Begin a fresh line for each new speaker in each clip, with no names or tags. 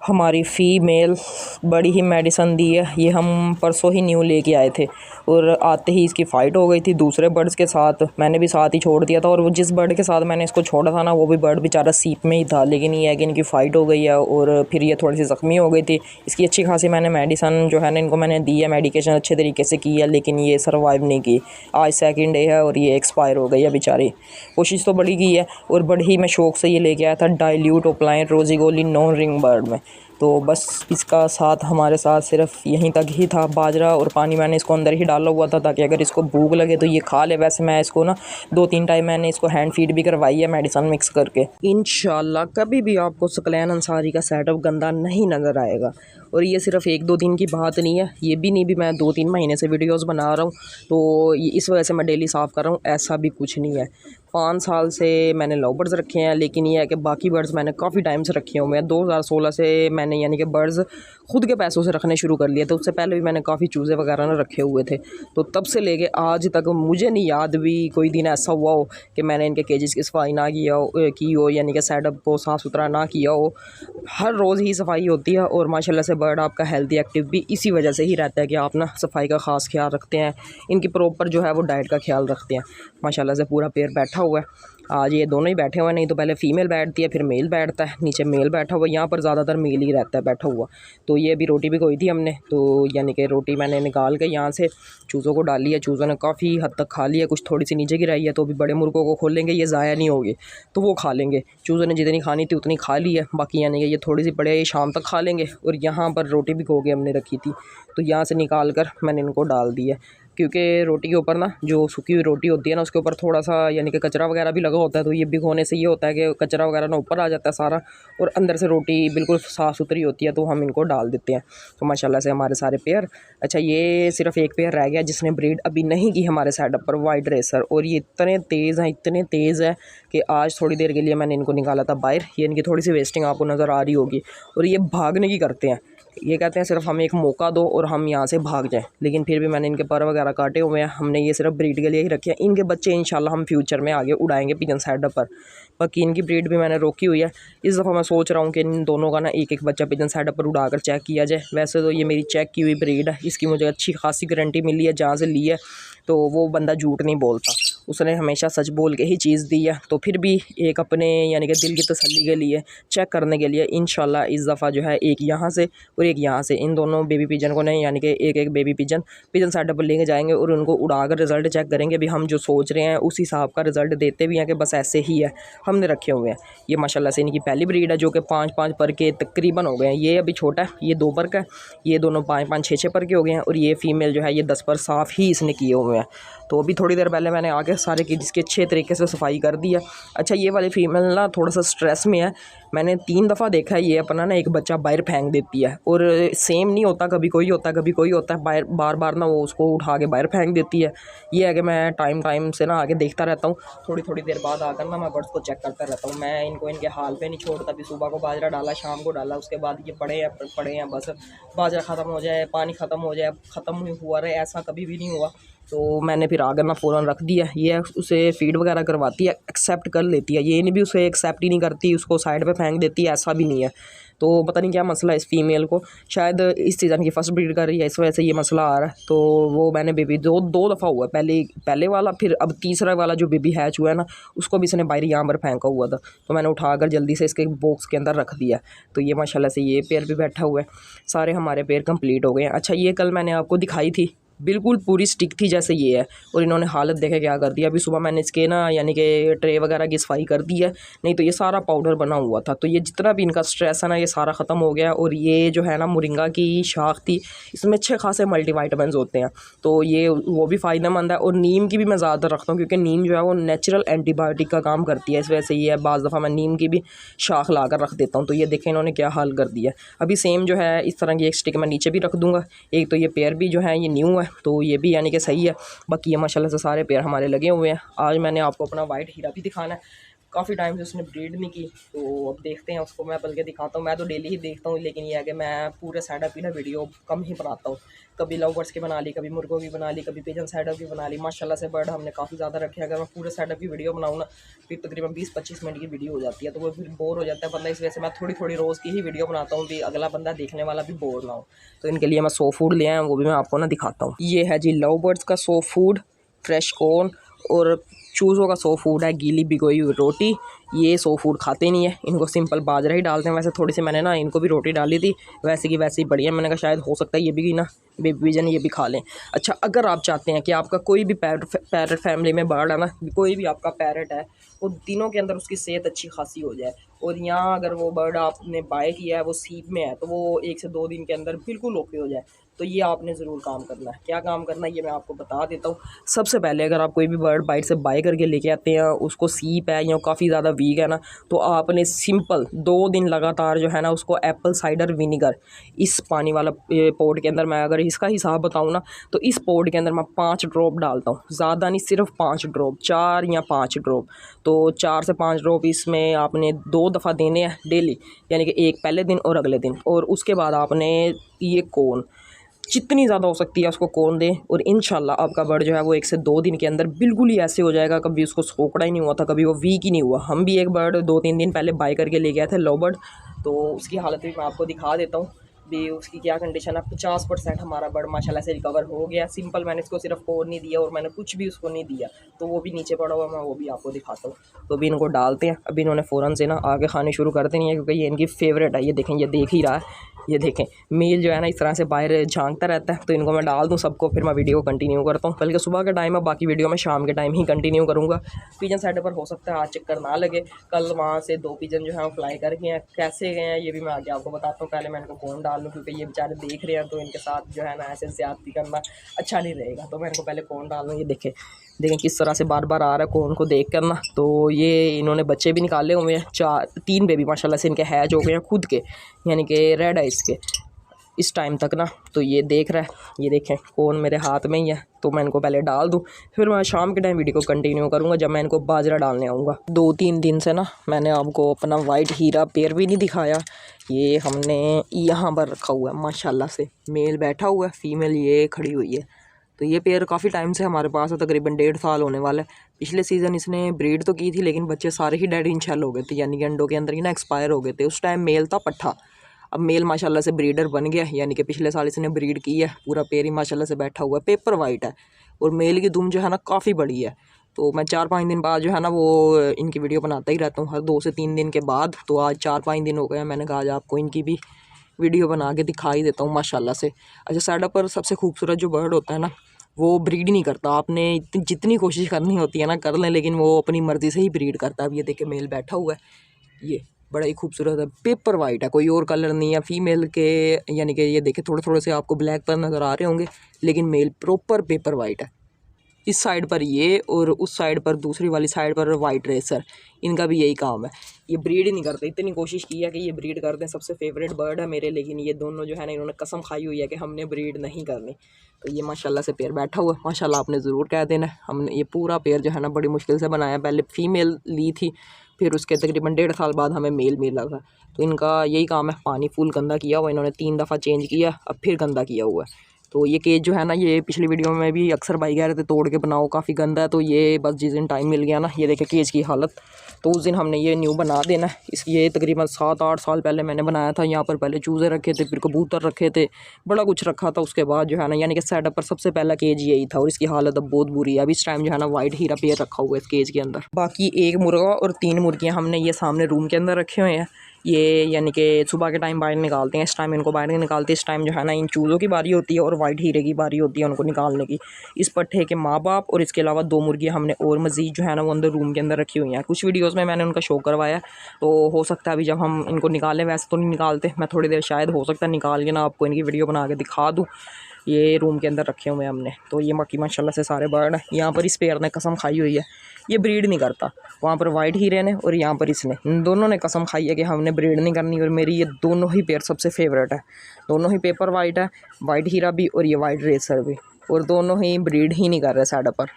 हमारी फ़ीमेल बड़ी ही मेडिसन दी है। ये हम परसों ही न्यू लेके आए थे और आते ही इसकी फ़ाइट हो गई थी दूसरे बर्ड्स के साथ। मैंने भी साथ ही छोड़ दिया था और वो जिस बर्ड के साथ मैंने इसको छोड़ा था ना, वो भी बर्ड बेचारा सीप में ही था। लेकिन ये है कि इनकी फ़ाइट हो गई है और फिर ये थोड़ी सी ज़ख्मी हो गई थी। इसकी अच्छी खासी मैंने मेडिसन जो है ना, इनको मैंने दी है, मेडिकेशन अच्छे तरीके से की है, लेकिन ये सर्वाइव नहीं की। आज सेकंड डे है और ये एक्सपायर हो गई है बेचारी। कोशिश तो बड़ी की है और बड़ी ही मैं शौक़ से ये लेके आया था डाइल्यूट ओपलाइन रोज़िगोली नॉन रिंग बर्ड में। तो बस इसका साथ हमारे साथ सिर्फ यहीं तक ही था। बाजरा और पानी मैंने इसको अंदर ही डाला हुआ था ताकि अगर इसको भूख लगे तो ये खा ले। वैसे मैं इसको ना 2-3 टाइम मैंने इसको हैंड फीड भी करवाई है मेडिसन मिक्स करके। इंशाल्लाह कभी भी आपको सकलैन अंसारी का सेटअप गंदा नहीं नज़र आएगा। और ये सिर्फ 1-2 दिन की बात नहीं है, ये भी नहीं भी मैं 2-3 महीने से वीडियोज़ बना रहा हूँ, तो इस वजह से मैं डेली साफ़ कर रहा हूँ, ऐसा भी कुछ नहीं है। 5 साल से मैंने लव बर्ड्स रखे हैं, लेकिन ये है कि बाकी बर्ड्स मैंने काफ़ी टाइम से रखे हुए हैं। 2016 से मैंने यानी कि बर्ड्स खुद के पैसों से रखने शुरू कर लिए थे। उससे पहले भी मैंने काफ़ी चूज़े वगैरह ना रखे हुए थे। तो तब से लेके आज तक मुझे नहीं याद भी कोई दिन ऐसा हुआ हो कि मैंने इनके केजेस की सफाई ना की हो यानी कि सेटअप को साफ़ सुथरा ना किया हो। हर रोज़ ही सफाई होती है और माशाल्लाह से बर्ड आपका हेल्दी एक्टिव भी इसी वजह से ही रहता है कि आप ना सफाई का ख़ास ख्याल रखते हैं, इनकी प्रॉपर जो है वो डाइट का ख्याल रखते हैं। माशाल्लाह से पूरा पेयर बैठा हुआ है। आज ये दोनों ही बैठे हुए हैं, नहीं तो पहले फ़ीमेल बैठती है फिर मेल बैठता है। नीचे मेल बैठा हुआ है, यहाँ पर ज़्यादातर मेल ही रहता है बैठा हुआ। तो ये अभी रोटी भी खोई थी हमने, तो यानी कि रोटी मैंने निकाल के यहाँ से चूज़ों को डाली है। चूज़ों ने काफ़ी हद तक खा लिया, कुछ थोड़ी सी नीचे गिराई है, तो अभी बड़े मुर्गों को खोलेंगे, ये ज़ाया नहीं होगी तो वो खा लेंगे। चूज़ों ने जितनी खानी थी उतनी खा ली है, बाकी यानी कि ये थोड़ी सी पड़े ये शाम तक खा लेंगे। और यहाँ पर रोटी भी खो के हमने रखी थी, तो यहाँ से निकाल कर मैंने इनको डाल दी है, क्योंकि रोटी के ऊपर ना जो सूखी हुई रोटी होती है ना, उसके ऊपर थोड़ा सा यानी कि कचरा वगैरह भी लगा होता है। तो ये भिगोने से ये होता है कि कचरा वगैरह ना ऊपर आ जाता है सारा, और अंदर से रोटी बिल्कुल साफ़ सुथरी होती है, तो हम इनको डाल देते हैं। तो माशाल्लाह से हमारे सारे पेयर। अच्छा, ये सिर्फ एक पेयर रह गया जिसने ब्रीड अभी नहीं की हमारे सेटअप पर, वाइट रेसर। और ये इतने तेज़ हैं, इतने तेज़ है कि आज थोड़ी देर के लिए मैंने इनको निकाला था बाहर। ये इनकी थोड़ी सी वेस्टिंग आपको नज़र आ रही होगी, और ये भागने की करते हैं। ये कहते हैं सिर्फ हमें एक मौका दो और हम यहाँ से भाग जाएं। लेकिन फिर भी मैंने इनके पर वगैरह काटे हुए हैं, हमने ये सिर्फ ब्रीड के लिए ही रखे हैं। इनके बच्चे इंशाल्लाह हम फ्यूचर में आगे उड़ाएंगे पिजन सेटअप पर। बाकी इनकी ब्रीड भी मैंने रोकी हुई है। इस दफ़ा मैं सोच रहा हूँ कि इन दोनों का ना एक एक बच्चा पिजन सेटअप पर उड़ा कर चेक किया जाए। वैसे तो ये मेरी चेक की हुई ब्रीड है, इसकी मुझे अच्छी खासी गारंटी मिली है जहाँ से ली है, तो वो बंदा झूठ नहीं बोलता, उसने हमेशा सच बोल के ही चीज़ दी है। तो फिर भी एक अपने यानी कि दिल की तसल्ली के लिए चेक करने के लिए इंशाल्लाह इस दफ़ा जो है एक यहाँ से और एक यहाँ से इन दोनों बेबी पिजन को नहीं यानी कि एक एक बेबी पिजन सेटअप पर लेके जाएंगे और उनको उड़ा कर रिज़ल्ट चेक करेंगे। भी हम जो सोच रहे हैं उस हिसाब का रिज़ल्ट देते भी हैं कि बस ऐसे ही है हमने रखे हुए हैं। ये माशाल्लाह से इनकी पहली ब्रीड है जो कि 5-5 पर के तकरीबन हो गए हैं। ये अभी छोटा है, ये 2 पर का है, ये दोनों 5-5 6-6 पर के हो गए हैं, और ये फ़ीमेल जो है ये 10 पर साफ़ ही इसने किए हुए हैं। तो अभी थोड़ी देर पहले मैंने आके सारे की जिसके अच्छे तरीके से सफाई कर दी है। अच्छा, ये वाली फ़ीमेल ना थोड़ा सा स्ट्रेस में है। मैंने 3 दफ़ा देखा है ये अपना ना एक बच्चा बाहर फेंक देती है, और सेम नहीं होता, कभी कोई होता है कभी कोई होता है, बार बार ना वो उसको उठा के बाहर फेंक देती है। ये है कि मैं टाइम से ना आगे देखता रहता हूँ, थोड़ी देर बाद आकर ना मैं बर्ड्स को चेक करता रहता हूँ। मैं इनको इनके हाल पे नहीं छोड़ता। अभी सुबह को बाजरा डाला, शाम को डाला, उसके बाद ये पड़े हैं बस बाजरा ख़त्म हो जाए, पानी ख़त्म हो जाए, ख़त्म हुआ रहे, ऐसा कभी भी नहीं हुआ। तो मैंने फिर आकर ना फ़ौरन रख दिया। ये उसे फ़ीड वगैरह करवाती है, एक्सेप्ट कर लेती है, ये नहीं भी उसे एक्सेप्ट ही नहीं करती, उसको साइड पे फेंक देती है, ऐसा भी नहीं है। तो पता नहीं क्या मसला है इस फीमेल को, शायद इस सीज़न की फ़र्स्ट ब्रीड कर रही है, इस वजह से ये मसला आ रहा है। तो वो मैंने बेबी दो दफ़ा हुआ, पहले वाला, फिर अब तीसरा वाला जो बेबी हैच हुआ है ना, उसको भी इसने बाहर यहाँ पर फेंका हुआ था, तो मैंने उठाकर जल्दी से इसके बॉक्स के अंदर रख दिया। तो ये माशाल्लाह से ये पेयर भी बैठा हुआ है। सारे हमारे पेयर कंप्लीट हो गए हैं। अच्छा, ये कल मैंने आपको दिखाई थी, बिल्कुल पूरी स्टिक थी जैसे ये है, और इन्होंने हालत देखे क्या कर दिया। अभी सुबह मैंने इसके ना यानी कि ट्रे वगैरह की सफाई कर दी है, नहीं तो ये सारा पाउडर बना हुआ था। तो ये जितना भी इनका स्ट्रेस है ना, ये सारा ख़त्म हो गया। और ये जो है ना मोरिंगा की शाख थी, इसमें अच्छे खासे मल्टीवाइटामिन्स होते हैं, तो ये वो भी फ़ायदेमंद है। और नीम की भी मैं ज़्यादातर रखता हूँ, क्योंकि नीम जो है वो नेचुरल एंटीबायोटिक का काम करती है, इस वजह से ये बाज़ दफ़ा मैं नीम की भी शाख ला कर रख देता हूँ। तो ये देखें इन्होंने क्या हाल कर दिया। अभी सेम जो है इस तरह की एक स्टिक मैं नीचे भी रख दूँगा। एक तो ये पेयर भी जो है ये न्यू है, तो ये भी यानी कि सही है। बाकी ये माशाल्लाह से सारे पेयर हमारे लगे हुए हैं। आज मैंने आपको अपना वाइट हीरा भी दिखाना है। काफ़ी टाइम से उसने ब्रीड नहीं की, तो अब देखते हैं उसको। मैं बल्कि दिखाता हूँ, मैं तो डेली ही देखता हूँ, लेकिन ये है कि मैं पूरे सेटअप की ना वीडियो कम ही बनाता हूँ। कभी लव बर्ड्स की बना ली, कभी मुर्गों की बना ली, कभी पिजन सेटअप की बना ली। माशाल्लाह से बर्ड हमने काफ़ी ज़्यादा रखे हैं। अगर मैं पूरे सेटअप की वीडियो बनाऊँ ना, फिर तकरीबन 20-25 मिनट की वीडियो हो जाती है, तो वो फिर बोर हो जाता है बंदा। इस वजह से मैं थोड़ी थोड़ी रोज़ की ही वीडियो बनाता हूँ कि अगला बंदा देखने वाला भी बोर ना हो। तो इनके लिए मैं सो फूड ले आया हूँ, वो भी मैं आपको ना दिखाता हूँ। ये है जी लव बर्ड्स का सो फूड, फ्रेश कॉर्न, और चूज़ों का सो फूड है गीली भिगोई हुई रोटी। ये सो फूड खाते नहीं है, इनको सिंपल बाजरा ही डालते हैं। वैसे थोड़ी सी मैंने ना इनको भी रोटी डाली थी, वैसे की वैसे ही बढ़िया। मैंने कहा शायद हो सकता है ये भी ना बेबी पिजन ये भी खा लें। अच्छा, अगर आप चाहते हैं कि आपका कोई भी पैरट फैमिली में बर्ड है ना, कोई भी आपका पैरट है, वो दिनों के अंदर उसकी सेहत अच्छी खासी हो जाए, और यहाँ अगर वो बर्ड आपने बाय किया है वो सीप में है, तो वो 1 से 2 दिन के अंदर बिल्कुल ओके हो जाए, तो ये आपने ज़रूर काम करना है। क्या काम करना है ये मैं आपको बता देता हूँ। सबसे पहले अगर आप कोई भी बर्ड बाइट से बाय करके लेके आते हैं, उसको सीप है या काफ़ी ज़्यादा वीक है ना, तो आपने सिंपल 2 दिन लगातार जो है ना उसको एप्पल साइडर विनीगर इस पानी वाला पॉट के अंदर, मैं अगर इसका हिसाब बताऊँ ना, तो इस पॉट के अंदर मैं 5 ड्रॉप डालता हूँ, ज़्यादा नहीं, सिर्फ 5 ड्रॉप, 4 या 5 ड्रॉप। तो 4 से 5 ड्रॉप इसमें आपने 2 दफ़ा देने हैं डेली, यानी कि एक पहले दिन और अगले दिन। और उसके बाद आपने ये कोन जितनी ज़्यादा हो सकती है उसको कोन दें, और इंशाल्लाह आपका बर्ड जो है वो 1 से 2 दिन के अंदर बिल्कुल ही ऐसे हो जाएगा, कभी उसको सोकड़ा ही नहीं हुआ था, कभी वो वीक ही नहीं हुआ। हम भी एक बर्ड 2-3 दिन पहले बाय करके ले गए थे लव बर्ड, तो उसकी हालत भी मैं आपको दिखा देता हूँ भी उसकी क्या कंडीशन है। 50% हमारा बर्ड माशाल्लाह से रिकवर हो गया। सिंपल मैंने इसको सिर्फ कोन नहीं दिया और मैंने कुछ भी उसको नहीं दिया, तो वो भी नीचे पड़ा हुआ, मैं वो भी आपको दिखाता हूँ। तो अभी इनको डालते हैं। अभी इन्होंने फ़ौरन से ना आगे खाने शुरू कर देनी है, क्योंकि ये इनकी फेवरेट है। ये देखें, ये देख ही रहा है, ये देखें मेल जो है ना इस तरह से बाहर झांकता रहता है। तो इनको मैं डाल दूँ सबको, फिर मैं वीडियो कंटिन्यू करता हूँ। बल्कि सुबह का टाइम है, बाकी वीडियो मैं शाम के टाइम ही कंटिन्यू करूँगा। पिजन सेटअप पर हो सकता है आज चक्कर ना लगे। कल वहाँ से 2 पिजन जो है वो फ्लाई कर गए हैं, कैसे गए हैं ये भी मैं आगे आपको बताता हूँ। पहले मैं इनको कौन डाल लूँ, क्योंकि ये बेचारे देख रहे हैं, तो इनके साथ जो है ना ऐसे ज़्यादती करना अच्छा नहीं रहेगा। तो मैं इनको पहले कौन डाल लूँ। ये देखें किस तरह से बार बार आ रहा है कौन को देख कर ना। तो ये इन्होंने बच्चे भी निकाले हुए हैं, 3 बेबी माशाल्लाह से इनके हैच हो गए हैं खुद के, यानी कि रेड है इसके इस टाइम तक ना। तो ये देख रहा है, ये देखें कौन मेरे हाथ में ही है। तो मैं इनको पहले डाल दूँ, फिर मैं शाम के टाइम वीडियो को कंटिन्यू करूँगा जब मैं इनको बाजरा डालने आऊँगा। 2-3 दिन से ना मैंने आपको अपना वाइट हीरा पेयर भी नहीं दिखाया। ये हमने यहाँ पर रखा हुआ है माशाल्लाह से, मेल बैठा हुआ है, फीमेल ये खड़ी हुई है। तो ये पेयर काफ़ी टाइम से हमारे पास है, तकरीबन 1.5 साल होने वाला है। पिछले सीज़न इसने ब्रीड तो की थी, लेकिन बच्चे सारे ही डेड इन शेल हो गए थे, यानी कि अंडों के अंदर ही ना एक्सपायर हो गए थे। उस टाइम मेल था पट्ठा, अब मेल माशाल्लाह से ब्रीडर बन गया, यानी कि पिछले साल इसने ब्रीड की है। पूरा पेयर ही माशाल्लाह से बैठा हुआ है, पेपर वाइट है, और मेल की दुम जो है ना काफ़ी बड़ी है। तो मैं 4-5 दिन बाद जो है ना वो इनकी वीडियो बनाता ही रहता हूँ, हर 2 से 3 दिन के बाद। तो आज 4-5 दिन हो गए हैं, मैंने कहा आज आपको इनकी भी वीडियो बना के दिखा ही देता हूँ माशाल्लाह से। अच्छा, सेटअप पर सबसे खूबसूरत जो बर्ड होता है ना, वो ब्रीड नहीं करता। आपने जितनी कोशिश करनी होती है ना कर लें, लेकिन वो अपनी मर्ज़ी से ही ब्रीड करता है। अब ये देखिए मेल बैठा हुआ है, ये बड़ा ही खूबसूरत है, पेपर वाइट है, कोई और कलर नहीं है। फीमेल के यानी कि ये देखिए थोड़े थोड़े से आपको ब्लैक पर नज़र आ रहे होंगे, लेकिन मेल प्रॉपर पेपर वाइट है। इस साइड पर ये, और उस साइड पर दूसरी वाली साइड पर वाइट रेसर, इनका भी यही काम है। ये ब्रीड ही नहीं करते। इतनी कोशिश की है कि ये ब्रीड कर दें, सबसे फेवरेट बर्ड है मेरे, लेकिन ये दोनों जो है ना इन्होंने कसम खाई हुई है कि हमने ब्रीड नहीं करनी। तो ये माशाल्लाह से पेयर बैठा हुआ है, माशाल्लाह आपने ज़रूर कह देना। हमने ये पूरा पेयर जो है ना बड़ी मुश्किल से बनाया। पहले फ़ीमेल ली थी, फिर उसके तकरीबन 1.5 साल बाद हमें मेल मिला था। तो इनका यही काम है, पानी फुल गंदा किया हुआ इन्होंने, 3 दफ़ा चेंज किया, अब फिर गंदा किया हुआ है। तो ये केज जो है ना, ये पिछली वीडियो में भी अक्सर भाई कह रहे थे तोड़ के बनाओ, काफ़ी गंदा है। तो ये बस जिस दिन टाइम मिल गया ना, ये देखे केज की हालत, तो उस दिन हमने ये न्यू बना देना है। ये तकरीबन 7-8 साल पहले मैंने बनाया था। यहाँ पर पहले चूज़े रखे थे, फिर कबूतर रखे थे, बड़ा कुछ रखा था। उसके बाद जो है ना, यानी कि सेटअप पर सबसे पहला केज यही था, और इसकी हालत अब बहुत बुरी है। अब इस टाइम जो है ना वाइट हीरा पेयर रखा हुआ है इस केज के अंदर। बाकी 1 मुर्गा और 3 मुर्गियाँ हमने ये सामने रूम के अंदर रखे हुए हैं। ये यानी कि सुबह के टाइम बाहर निकालते हैं, इस टाइम इनको बाहर नहीं निकालते। इस टाइम जो है ना इन चूज़ों की बारी होती है और वाइट हीरे की बारी होती है उनको निकालने की। इस पट्ठे के माँ बाप और इसके अलावा 2 मुर्गियाँ हमने और मज़ीद जो है ना वो अंदर रूम के अंदर रखी हुई हैं। कुछ वीडियोज़ में मैंने उनका शो करवाया, तो हो सकता है अभी जब हम इनको निकालें, वैसे तो नहीं निकालते, मैं थोड़ी देर शायद हो सकता है निकाल के ना आपको इनकी वीडियो बना के दिखा दूँ। ये रूम के अंदर रखे हुए हैं हमने। तो ये बाकी माशाल्लाह से सारे बर्ड हैं। यहाँ पर इस पेयर ने कसम खाई हुई है, ये ब्रीड नहीं करता। वहाँ पर वाइट हीरे ने और यहाँ पर इसने, इन दोनों ने कसम खाई है कि हमने ब्रीड नहीं करनी। और मेरी ये दोनों ही पेयर सबसे फेवरेट है। दोनों ही पेपर वाइट है, वाइट हीरा भी और ये वाइट रेसर भी, और दोनों ही ब्रीड ही नहीं कर रहे साइड पर।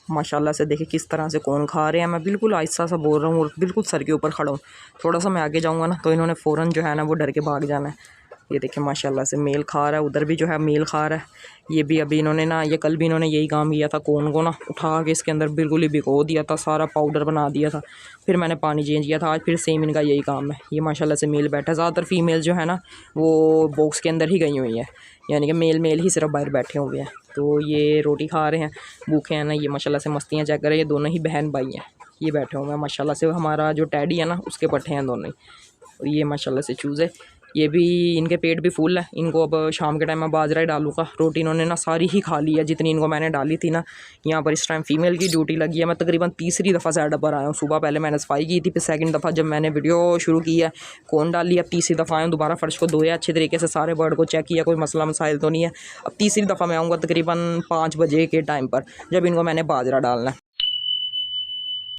माशाल्लाह से देखिए किस तरह से कौन खा रहे हैं। मैं बिल्कुल आहिस्ता सा बोल रहा हूँ और बिल्कुल सर के ऊपर खड़ा हूँ। थोड़ा सा मैं आगे जाऊँगा ना तो इन्होंने फ़ौरन जो है ना वो डर के भाग जाना है। ये देखिए माशाल्लाह से मेल खा रहा है, उधर भी जो है मेल खा रहा है। ये भी अभी इन्होंने ना, ये कल भी इन्होंने यही काम किया था, कोन को ना उठा के इसके अंदर बिल्कुल ही भिगो दिया था, सारा पाउडर बना दिया था, फिर मैंने पानी चेंज किया था। आज फिर सेम इनका यही काम है। ये माशाल्लाह से मेल बैठा है। ज़्यादातर फीमेल जो है ना वो बॉक्स के अंदर ही गई हुई है, यानी कि मेल मेल ही सिर्फ बाहर बैठे हुए हैं। तो ये रोटी खा रहे हैं, भूखे हैं ना। ये माशाल्लाह से मस्तियाँ चेक कर रहे हैं। ये दोनों ही बहन भाई हैं, ये बैठे हुए हैं माशाल्लाह से। हमारा जो टैडी है ना उसके पट्टे हैं दोनों ही। और ये माशाल्लाह से चूज़ है, ये भी, इनके पेट भी फुल है। इनको अब शाम के टाइम में बाजरा ही डालूँगा। रोटी इन्होंने ना सारी ही खा ली है जितनी इनको मैंने डाली थी ना। यहाँ पर इस टाइम फीमेल की ड्यूटी लगी है। मैं तकरीबन तीसरी दफ़ा सेटअप पर आया हूँ। सुबह पहले मैंने सफाई की थी, फिर सेकंड दफ़ा जब मैंने वीडियो शुरू की है कौन डाल लिया। अब तीसरी दफ़ा आया हूँ, दोबारा फ़र्श को धोया अच्छे तरीके से, सारे बर्ड को चेक किया, कोई मसला मसाइल तो नहीं है। अब तीसरी दफ़ा मैं आऊँगा तकरीबन 5 बजे के टाइम पर, जब इनको मैंने बाजरा डालना है।